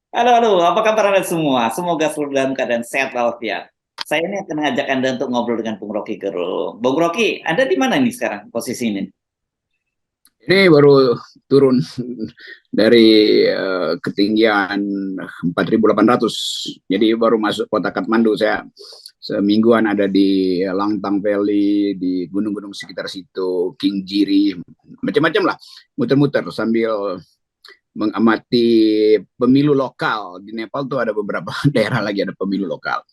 Halo, halo, apa kabar Anda semua? Semoga selalu dalam keadaan sehat walafiat. Saya ini akan mengajak Anda untuk ngobrol dengan Bung Rocky Gerung. Bung Rocky, Anda di mana nih sekarang posisi ini? Ini baru turun dari ketinggian 4.800. Jadi baru masuk kota Kathmandu. Saya semingguan ada di Langtang Valley, di gunung-gunung sekitar situ, Kingjiri, macam-macam lah. Muter-muter sambil mengamati pemilu lokal. Di Nepal tuh ada beberapa daerah lagi ada pemilu lokal.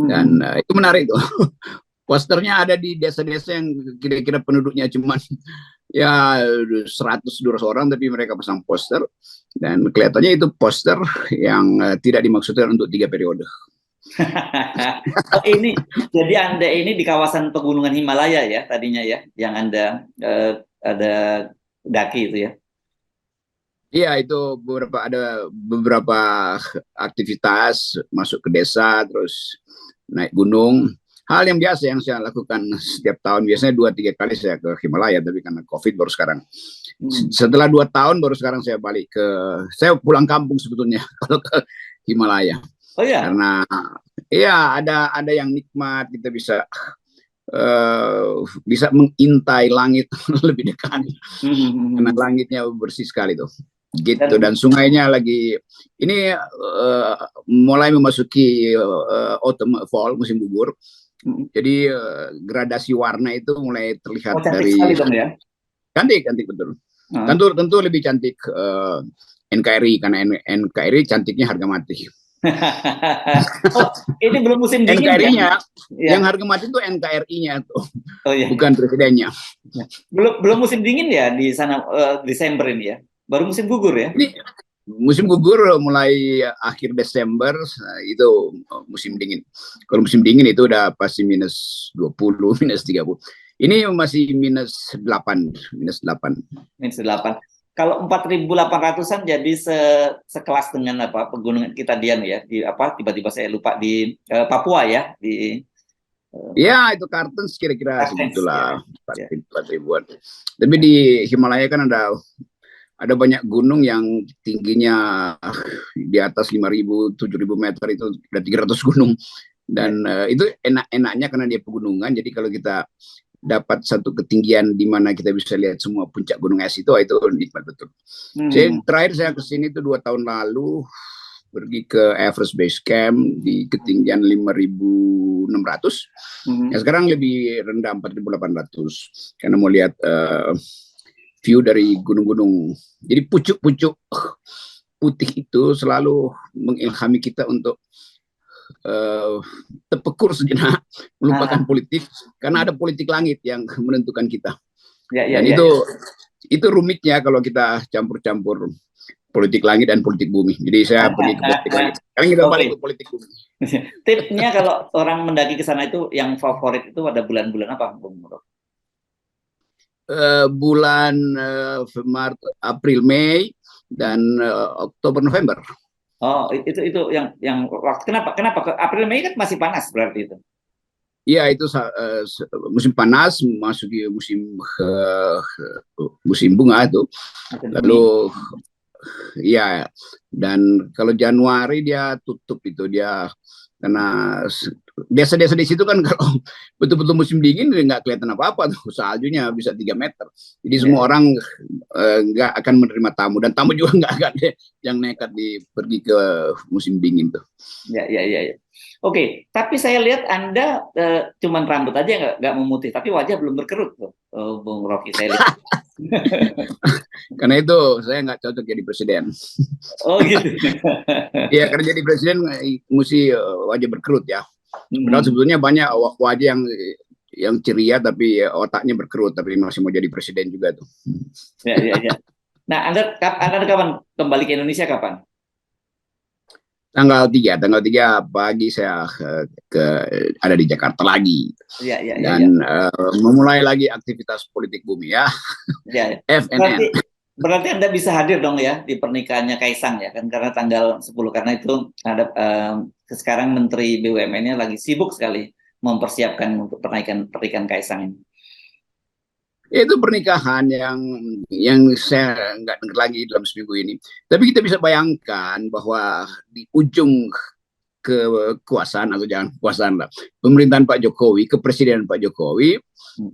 Dan Hmm. itu menarik tuh. Posternya ada di desa-desa yang kira-kira penduduknya cuma ya 100-200 orang, tapi mereka pasang poster dan kelihatannya itu poster yang tidak dimaksudkan untuk 3 periode. Oh ini, jadi Anda ini di kawasan pegunungan Himalaya ya tadinya ya, yang Anda ada daki itu ya. Iya, itu ada beberapa aktivitas masuk ke desa, terus naik gunung. Hal yang biasa yang saya lakukan setiap tahun, biasanya 2-3 kali saya ke Himalaya, tapi karena COVID baru sekarang. Hmm. Setelah 2 tahun baru sekarang saya balik saya pulang kampung sebetulnya kalau ke Himalaya. Oh ya. Karena ya ada yang nikmat, kita bisa mengintai langit lebih dekat Hmm, hmm, hmm, karena hmm. langitnya bersih sekali tuh gitu, Dan dan sungainya lagi ini mulai memasuki autumn fall, musim gugur, hmm. jadi gradasi warna itu mulai Oh terlihat cantik sekali dari dong ya. cantik cantik betul. Heeh. Tentu tentu lebih cantik NKRI, karena NKRI cantiknya harga mati. Oh, ini belum musim dingin ya? NKRI-nya Ya. yang harga mati itu NKRI-nya tuh, Oh iya, iya. bukan presidennya. Ya. Belum belum musim dingin ya di sana, Desember ini ya. Baru musim gugur ya. Ini musim gugur mulai akhir Desember, itu musim dingin. Kalau musim dingin itu udah pasti -20, -30. Ini masih -8, -8. -8. Kalau 4.800-an jadi sekelas dengan apa pegunungan kita Dian ya di apa tiba-tiba saya lupa di Papua ya di Ya, itu Kartens kira-kira Kartens ya. segitulah, Ya. 4 ribuan. Tapi di Himalaya kan ada banyak gunung yang tingginya di atas 5.000, 7.000 meter, itu ada 300 gunung. Ya. Dan itu enak-enaknya karena dia pegunungan, jadi kalau kita dapat satu ketinggian di mana kita bisa lihat semua puncak gunung es itu nikmat betul. Hmm. Terakhir saya kesini itu 2 tahun lalu, pergi ke Everest Base Camp di ketinggian 5.600. Hmm. Ya sekarang lebih rendah 4.800 karena mau lihat view dari gunung-gunung. Jadi pucuk-pucuk putih itu selalu mengilhami kita untuk uh, terpekur sejenak, melupakan Ah. politik, karena Hmm. ada politik langit yang menentukan kita. Ya, ya, Dan ya, ya. itu rumitnya kalau kita campur-campur politik langit dan politik bumi. Jadi saya pergi ke politik langit. Sekarang kita balik ke Oke. politik bumi. Tipsnya kalau orang mendaki ke sana itu yang favorit itu ada bulan-bulan apa, Bung Rok? Bulan Maret, April, Mei, dan Oktober, November. Oh, itu yang waktu kenapa kenapa ke April Mei kan masih panas berarti itu. Iya, itu musim panas, masuki musim bunga itu. Musim Lalu semi. ya, dan kalau Januari dia tutup itu, dia karena desa-desa di situ kan kalau betul-betul musim dingin nggak kelihatan apa-apa tuh, saljunya bisa 3 meter. Jadi Ya, semua orang nggak akan menerima tamu, dan tamu juga nggak akan yang nekat pergi ke musim dingin tuh. ya, ya, ya, ya. Oke, tapi saya lihat Anda cuman rambut aja nggak memutih, tapi wajah belum berkerut tuh, Bung Rocky saya lihat. Karena itu saya nggak cocok jadi presiden. Oh gitu. Iya, karena jadi presiden mesti wajah berkerut ya. Padahal Hmm. sebetulnya banyak wajah yang ceria tapi otaknya berkerut, tapi masih mau jadi presiden juga tuh. Ya, ya, ya. Nah, Anda kapan kembali ke Indonesia kapan? Tanggal 3 pagi saya ada di Jakarta lagi, Ya, ya, ya, ya. dan memulai lagi aktivitas politik bumi ya. Ya, ya. Berarti FNN. berarti Anda bisa hadir dong ya di pernikahannya Kaisang ya kan karena tanggal 10 karena itu ada sekarang Menteri BUMN-nya lagi sibuk sekali mempersiapkan untuk pernikahan pernikahan Kaisang ini. Itu pernikahan yang saya nggak dengar lagi dalam seminggu ini. Tapi kita bisa bayangkan bahwa di ujung kekuasaan atau jangan kekuasaan lah, pemerintahan Pak Jokowi, kepresidenan Pak Jokowi,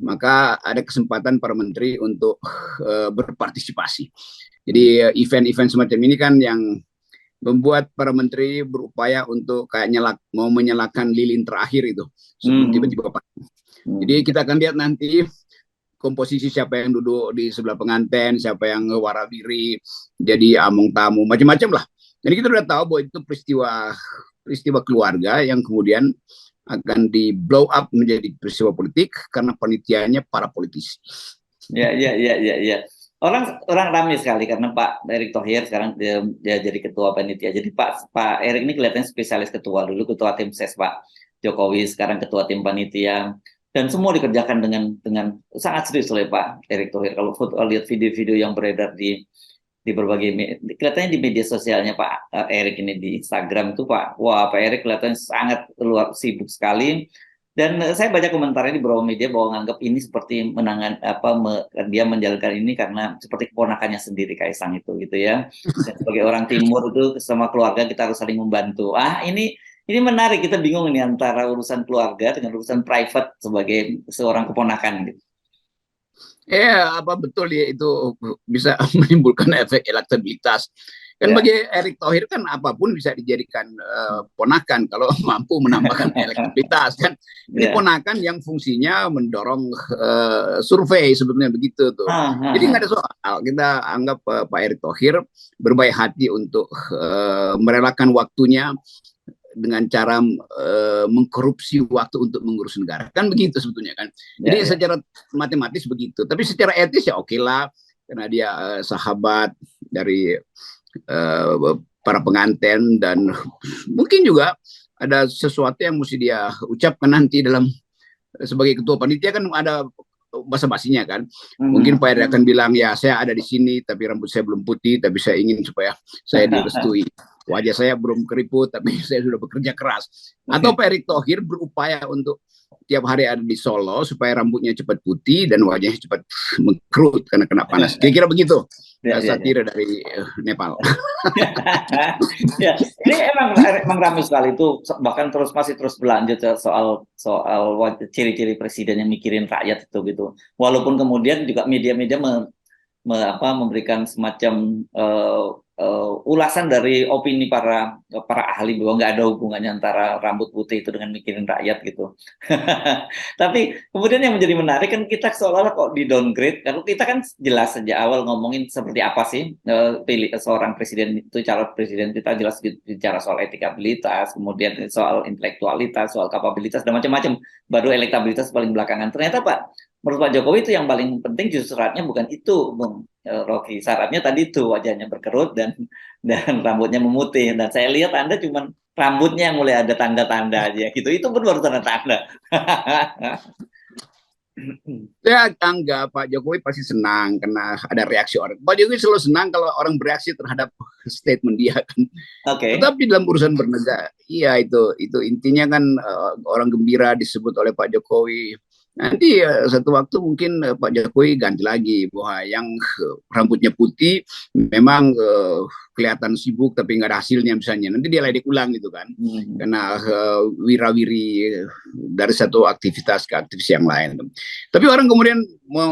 maka ada kesempatan para menteri untuk berpartisipasi. Jadi event-event semacam ini kan yang membuat para menteri berupaya untuk kayak mau menyalakan lilin terakhir itu sebelum tiba-tiba. Jadi kita akan lihat nanti komposisi siapa yang duduk di sebelah pengantin, siapa yang warawiri, jadi among tamu, macam-macam lah. Jadi kita sudah tahu bahwa itu peristiwa keluarga yang kemudian akan di blow up menjadi peristiwa politik karena panitianya para politisi. Ya. Orang ramai sekali karena Pak Erick Thohir sekarang dia jadi ketua panitia. Jadi Pak Erick ini kelihatannya spesialis ketua, dulu ketua tim ses Pak Jokowi, sekarang ketua tim panitia. Dan semua dikerjakan dengan sangat serius oleh Pak Erick Thohir. Kalau lihat video-video yang beredar di berbagai kelihatannya di media sosialnya Pak Erick ini di Instagram itu Pak Erick kelihatannya sangat sibuk sekali. Dan saya baca komentarnya di beberapa media bahwa menganggap ini seperti dia menjalankan ini karena seperti keponakannya sendiri Kaisang itu gitu ya. Dan sebagai orang timur itu sama keluarga kita harus saling membantu. Ini menarik, kita bingung ini antara urusan keluarga dengan urusan private sebagai seorang keponakan gitu. Apa betul ya itu bisa menimbulkan efek elektabilitas. Kan bagi Erick Thohir kan apapun bisa dijadikan ponakan kalau mampu menambahkan elektabilitas kan. Ini ponakan yang fungsinya mendorong survei sebetulnya begitu tuh. Jadi nggak ada soal. Kita anggap Pak Erick Thohir berbaik hati untuk merelakan waktunya dengan cara mengkorupsi waktu untuk mengurus negara. Kan begitu sebetulnya kan. Jadi secara matematis begitu. Tapi secara etis ya oke lah. Karena dia sahabat dari para pengantin dan mungkin juga ada sesuatu yang mesti dia ucapkan nanti dalam sebagai ketua panitia kan ada basa-basinya kan. Mungkin Pak Erick akan bilang ya saya ada di sini tapi rambut saya belum putih tapi saya ingin supaya saya direstui. Wajah saya belum keriput tapi saya sudah bekerja keras. Atau Pak Erick Thohir berupaya untuk tiap hari ada di Solo supaya rambutnya cepat putih dan wajahnya cepat mengkerut karena kena panas. Kira-kira begitu. Satira dari Nepal. Ini emang ramai sekali itu, bahkan masih terus berlanjut ya, soal ciri-ciri presiden yang mikirin rakyat itu gitu. Walaupun kemudian juga media-media memberikan semacam ulasan dari opini para ahli bahwa nggak ada hubungannya antara rambut putih itu dengan mikirin rakyat gitu. Tapi kemudian yang menjadi menarik kan kita seolah-olah kok di downgrade. Kalau kita kan jelas sejak awal ngomongin seperti apa sih pilih seorang presiden itu, calon presiden kita jelas bicara soal etikabilitas, kemudian soal intelektualitas, soal kapabilitas dan macam-macam. Baru elektabilitas paling belakangan. Ternyata menurut Pak Jokowi itu yang paling penting justru syaratnya bukan itu, Bung Rocky. Syaratnya tadi itu wajahnya berkerut dan rambutnya memutih. Dan saya lihat Anda cuma rambutnya yang mulai ada tanda-tanda aja gitu. Itu pun baru tanda-tanda. Saya anggap Pak Jokowi pasti senang karena ada reaksi orang. Pak Jokowi selalu senang kalau orang bereaksi terhadap statement dia kan. Tetapi dalam urusan bernegara, iya itu intinya kan orang gembira disebut oleh Pak Jokowi. Nanti satu waktu mungkin Pak Jokowi ganti lagi bahwa yang rambutnya putih memang kelihatan sibuk tapi nggak ada hasilnya misalnya. Nanti dia ledek ulang gitu kan. Karena wirawiri dari satu aktivitas ke aktivitas yang lain. Tapi orang kemudian mau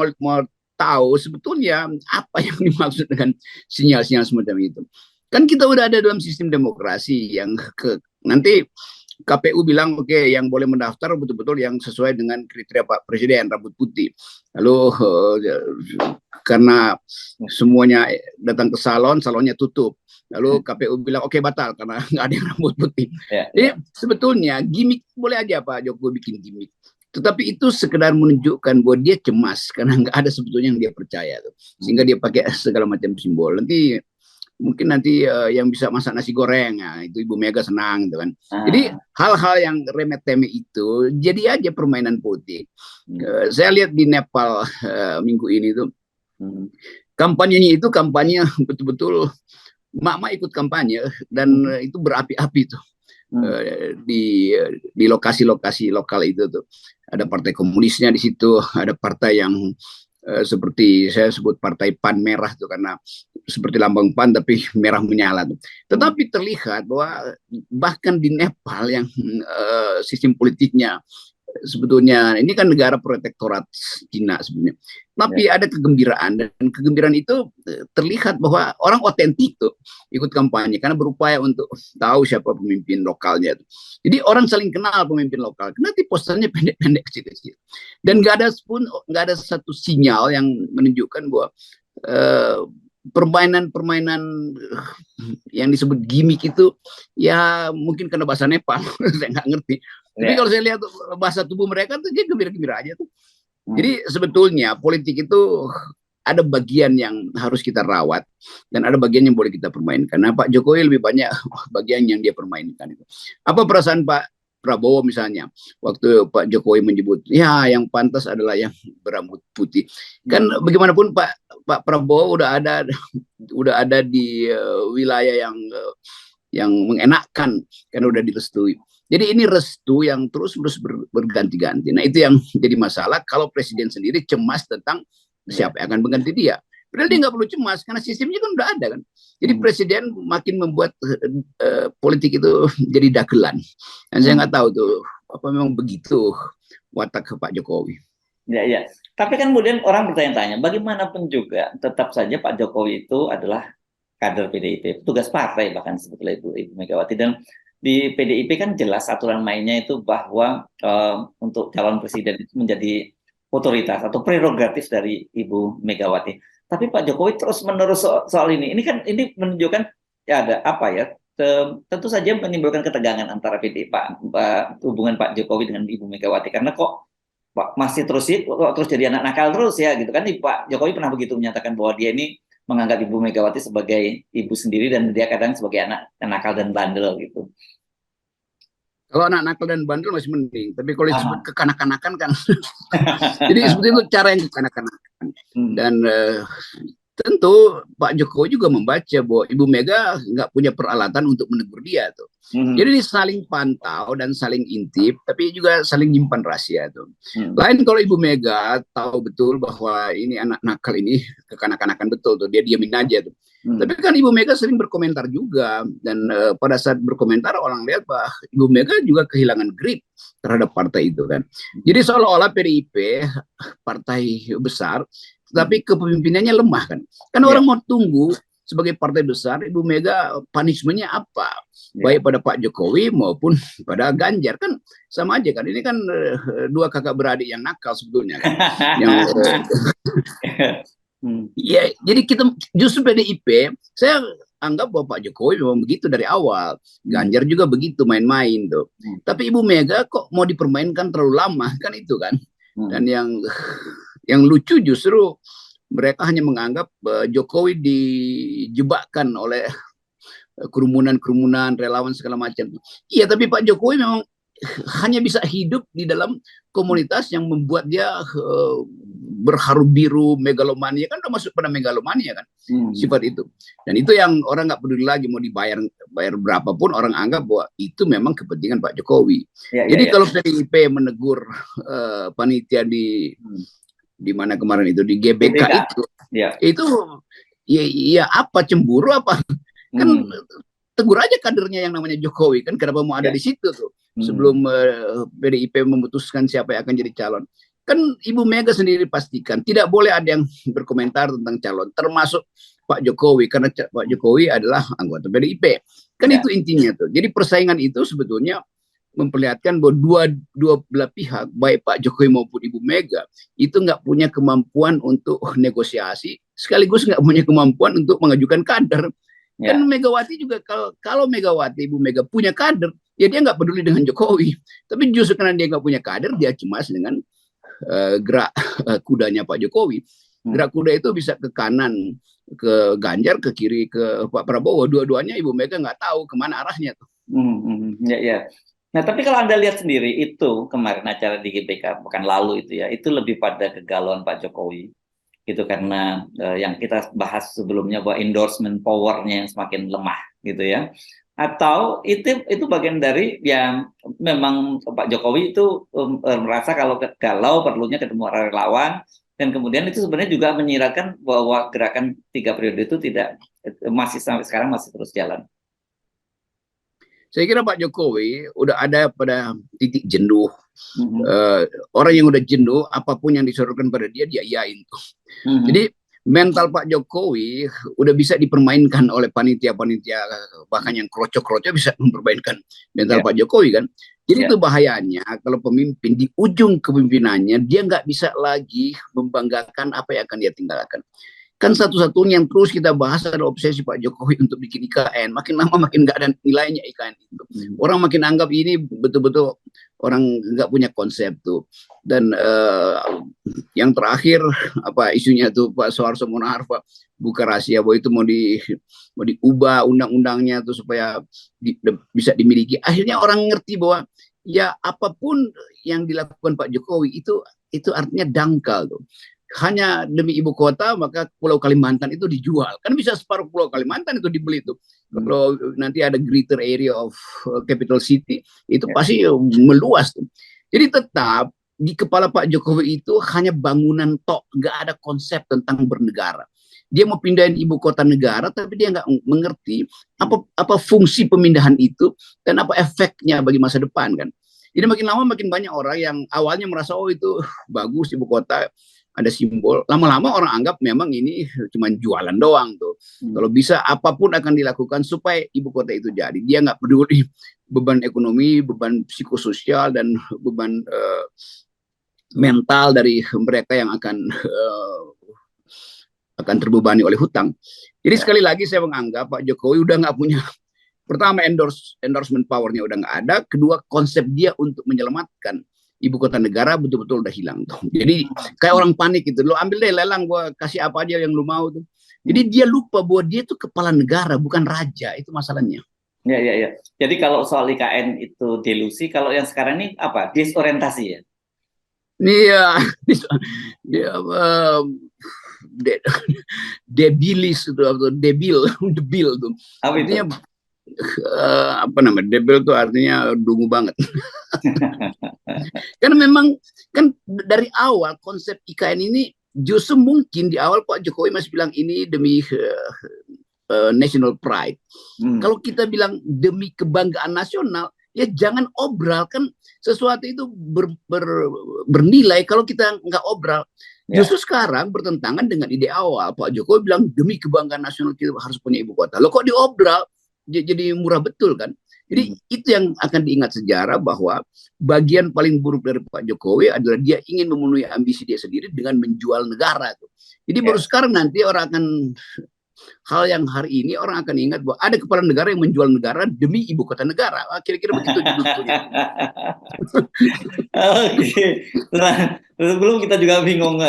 tahu sebetulnya apa yang dimaksud dengan sinyal-sinyal semacam itu. Kan kita udah ada dalam sistem demokrasi yang nanti KPU bilang oke, yang boleh mendaftar betul-betul yang sesuai dengan kriteria Pak Presiden, rambut putih. Lalu karena semuanya datang ke salonnya tutup. Lalu KPU bilang oke batal karena nggak ada yang rambut putih. Jadi sebetulnya gimmick boleh aja Pak Jokowi bikin gimmick. Tetapi itu sekedar menunjukkan bahwa dia cemas karena nggak ada sebetulnya yang dia percaya tuh. Sehingga dia pakai segala macam simbol. Mungkin nanti yang bisa masak nasi goreng ya, itu Ibu Mega senang gitu kan. Jadi hal-hal yang remeh-temeh itu jadi aja permainan politik. Saya lihat di Nepal minggu ini tuh kampanyenya itu kampanye betul-betul mak-mak ikut kampanye dan itu berapi-api tuh. Di lokasi-lokasi lokal itu tuh ada partai komunisnya di situ, ada partai yang seperti saya sebut partai PAN merah tuh, karena seperti lambang PAN tapi merah menyala tuh. Tetapi terlihat bahwa bahkan di Nepal yang sistem politiknya sebetulnya ini kan negara protektorat Cina sebenarnya. Tapi ada kegembiraan, dan kegembiraan itu terlihat bahwa orang otentik tuh ikut kampanye karena berupaya untuk tahu siapa pemimpin lokalnya. Jadi orang saling kenal pemimpin lokal. Nanti posternya pendek-pendek kecil-kecil. Dan nggak ada satu sinyal yang menunjukkan bahwa permainan-permainan yang disebut gimmick itu ya mungkin karena bahasa Nepal saya nggak ngerti. Tapi kalau saya lihat bahasa tubuh mereka tuh dia gembira-gembira aja tuh. Jadi sebetulnya politik itu ada bagian yang harus kita rawat dan ada bagian yang boleh kita permainkan. Nah, Pak Jokowi lebih banyak bagian yang dia permainkan itu. Apa perasaan Pak Prabowo misalnya waktu Pak Jokowi menyebut ya yang pantas adalah yang berambut putih. Kan bagaimanapun Pak Prabowo udah ada di wilayah yang mengenakkan karena udah direstui. Jadi ini restu yang terus berganti-ganti. Nah itu yang jadi masalah kalau presiden sendiri cemas tentang siapa yang akan mengganti dia. Padahal dia nggak perlu cemas karena sistemnya kan udah ada kan. Jadi presiden makin membuat politik itu jadi dagelan. Dan saya nggak tahu tuh apa memang begitu watak Pak Jokowi. Ya, ya. Tapi kan kemudian orang bertanya-tanya, bagaimanapun juga tetap saja Pak Jokowi itu adalah kader PDIP, petugas partai bahkan sebetulnya Ibu Megawati. Dan di PDIP kan jelas aturan mainnya itu bahwa untuk calon presiden itu menjadi otoritas atau prerogatif dari Ibu Megawati. Tapi Pak Jokowi terus menerus soal ini. Ini kan ini menunjukkan ya ada apa ya? Tentu saja menimbulkan ketegangan antara hubungan Pak Jokowi dengan Ibu Megawati, karena kok Pak masih terus jadi anak nakal terus ya gitu kan. Pak Jokowi pernah begitu menyatakan bahwa dia ini menganggap Ibu Megawati sebagai ibu sendiri dan dia kadang sebagai anak nakal dan bandel gitu. Kalau anak nakal dan bandel masih mending, tapi kalau disebut kekanak-kanakan kan, jadi seperti itu cara yang kekanak-kanakan. Dan tentu Pak Jokowi juga membaca bahwa Ibu Mega nggak punya peralatan untuk menegur dia tuh. Jadi saling pantau dan saling intip, tapi juga saling nyimpan rahasia tuh. Lain kalau Ibu Mega tahu betul bahwa ini anak nakal ini kekanak-kanakan betul tuh, dia diamin aja tuh. Tapi kan Ibu Mega sering berkomentar juga, dan pada saat berkomentar orang lihat bahwa Ibu Mega juga kehilangan grip terhadap partai itu kan. Jadi seolah-olah PDIP partai besar, tapi kepemimpinannya lemah kan. Karena orang mau tunggu sebagai partai besar Ibu Mega punishmentnya apa, baik pada Pak Jokowi maupun pada Ganjar, kan sama aja kan. Ini kan dua kakak beradik yang nakal sebetulnya kan. Ya, jadi kita justru PDIP, saya anggap bahwa Pak Jokowi memang begitu dari awal. Ganjar juga begitu main-main tuh. Tapi Ibu Mega kok mau dipermainkan terlalu lama kan itu kan. Dan yang lucu justru mereka hanya menganggap Jokowi dijebakkan oleh kerumunan-kerumunan relawan segala macam. Iya, tapi Pak Jokowi memang hanya bisa hidup di dalam komunitas yang membuat dia berharu biru, megalomania, kan udah masuk pada megalomania kan, sifat itu. Dan itu yang orang nggak peduli lagi mau bayar berapapun, orang anggap bahwa itu memang kepentingan Pak Jokowi. Jadi kalau PDIP menegur panitia di mana kemarin itu di GBK itu ya apa, cemburu apa? Kan tegur aja kadernya yang namanya Jokowi kan, kenapa mau ada di situ tuh sebelum PDIP memutuskan siapa yang akan jadi calon. Kan Ibu Mega sendiri pastikan tidak boleh ada yang berkomentar tentang calon, termasuk Pak Jokowi, karena Pak Jokowi adalah anggota PDIP. Kan itu intinya tuh. Jadi persaingan itu sebetulnya memperlihatkan bahwa dua belah pihak, baik Pak Jokowi maupun Ibu Mega, itu nggak punya kemampuan untuk negosiasi, sekaligus nggak punya kemampuan untuk mengajukan kader. Kan Megawati juga, kalau Megawati, Ibu Mega punya kader, ya dia nggak peduli dengan Jokowi. Tapi justru karena dia nggak punya kader, dia cemas dengan gerak kudanya Pak Jokowi. Gerak kuda itu bisa ke kanan, ke Ganjar, ke kiri, ke Pak Prabowo. Dua-duanya Ibu Mega nggak tahu kemana arahnya tuh. Nah, tapi kalau Anda lihat sendiri itu kemarin acara di GBK pekan lalu itu ya, itu lebih pada kegalauan Pak Jokowi. Gitu, karena yang kita bahas sebelumnya bahwa endorsement powernya yang semakin lemah gitu ya, atau itu bagian dari yang memang Pak Jokowi itu merasa kalau perlunya ketemu relawan Dan kemudian itu sebenarnya juga menyiratkan bahwa gerakan 3 periode itu tidak, masih sampai sekarang masih terus jalan. Saya kira Pak Jokowi udah ada pada titik jenuh. Mhm. Orang yang udah jenuh, apapun yang disodorkan pada dia, dia iyain. Mhm. Jadi mental Pak Jokowi udah bisa dipermainkan oleh panitia-panitia, bahkan yang kroco-kroco bisa mempermainkan mental Ya, Pak Jokowi kan. Jadi ya. itu bahayanya kalau pemimpin di ujung kepemimpinannya dia nggak bisa lagi membanggakan apa yang akan dia tinggalkan. Kan satu-satunya yang terus kita bahas adalah obsesi Pak Jokowi untuk bikin IKN. Makin lama makin nggak ada nilainya IKN itu. Mhm. Orang makin anggap ini betul-betul orang nggak punya konsep tuh. Dan yang terakhir apa isunya tuh Pak Soeharto Monoarfa buka rahasia bahwa itu mau diubah undang-undangnya tuh supaya bisa dimiliki. Akhirnya orang ngerti bahwa ya apapun yang dilakukan Pak Jokowi itu artinya dangkal tuh. Hanya demi ibu kota maka Pulau Kalimantan itu dijual. Kan bisa separuh Pulau Kalimantan itu dibeli tuh. Kalau nanti ada greater area of capital city itu Ya. pasti meluas tuh. Jadi tetap di kepala Pak Jokowi itu hanya bangunan tok, nggak ada konsep tentang bernegara. Dia mau pindahin ibu kota negara, tapi dia nggak mengerti apa fungsi pemindahan itu dan apa efeknya bagi masa depan kan. Jadi makin lama makin banyak orang yang awalnya merasa oh itu bagus ibu kota ada simbol. Lama-lama orang anggap memang ini cuma jualan doang tuh. Kalau bisa apapun akan dilakukan supaya ibu kota itu jadi. Dia nggak peduli beban ekonomi, beban psikososial dan beban mental dari mereka yang akan terbebani oleh hutang. Jadi Ya. sekali lagi saya menganggap Pak Jokowi udah nggak punya, pertama endorsement powernya udah nggak ada, kedua konsep dia untuk menyelamatkan ibu kota negara betul-betul udah hilang tuh. Jadi kayak orang panik gitu, lo ambil deh lelang, gua kasih apa aja yang lo mau tuh. Jadi dia lupa bahwa dia tuh kepala negara bukan raja, itu masalahnya. Ya, ya, ya. Jadi kalau soal IKN itu delusi, kalau yang sekarang ini apa? Disorientasi ya? Iya, dia de, debilis itu atau debil tuh. Apa itu? Artinya apa namanya? Debil tuh artinya dungu banget. Karena memang kan dari awal konsep IKN ini justru mungkin di awal Pak Jokowi masih bilang ini demi national pride. Kalau kita bilang demi kebanggaan nasional, ya jangan obral kan sesuatu itu bernilai kalau kita nggak obral. Ya. Justru sekarang bertentangan dengan ide awal. Pak Jokowi bilang demi kebanggaan nasional kita harus punya ibu kota. Loh kok diobral? Jadi murah betul kan? Jadi itu yang akan diingat sejarah bahwa bagian paling buruk dari Pak Jokowi adalah dia ingin memenuhi ambisi dia sendiri dengan menjual negara. Jadi baru sekarang nanti orang akan hal yang hari ini orang akan ingat bahwa ada kepala negara yang menjual negara demi ibu kota negara. Kira-kira begitu judulnya. Oke. Nah, sebelum kita juga bingung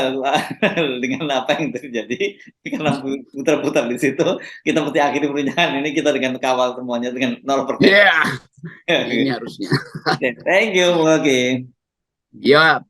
dengan apa yang terjadi karena putar-putar di situ, kita mesti akhiri perbincangan ini kita dengan kawal semuanya dengan 0%. Ya, ini harusnya. Okay. Thank you, Oke. Ya.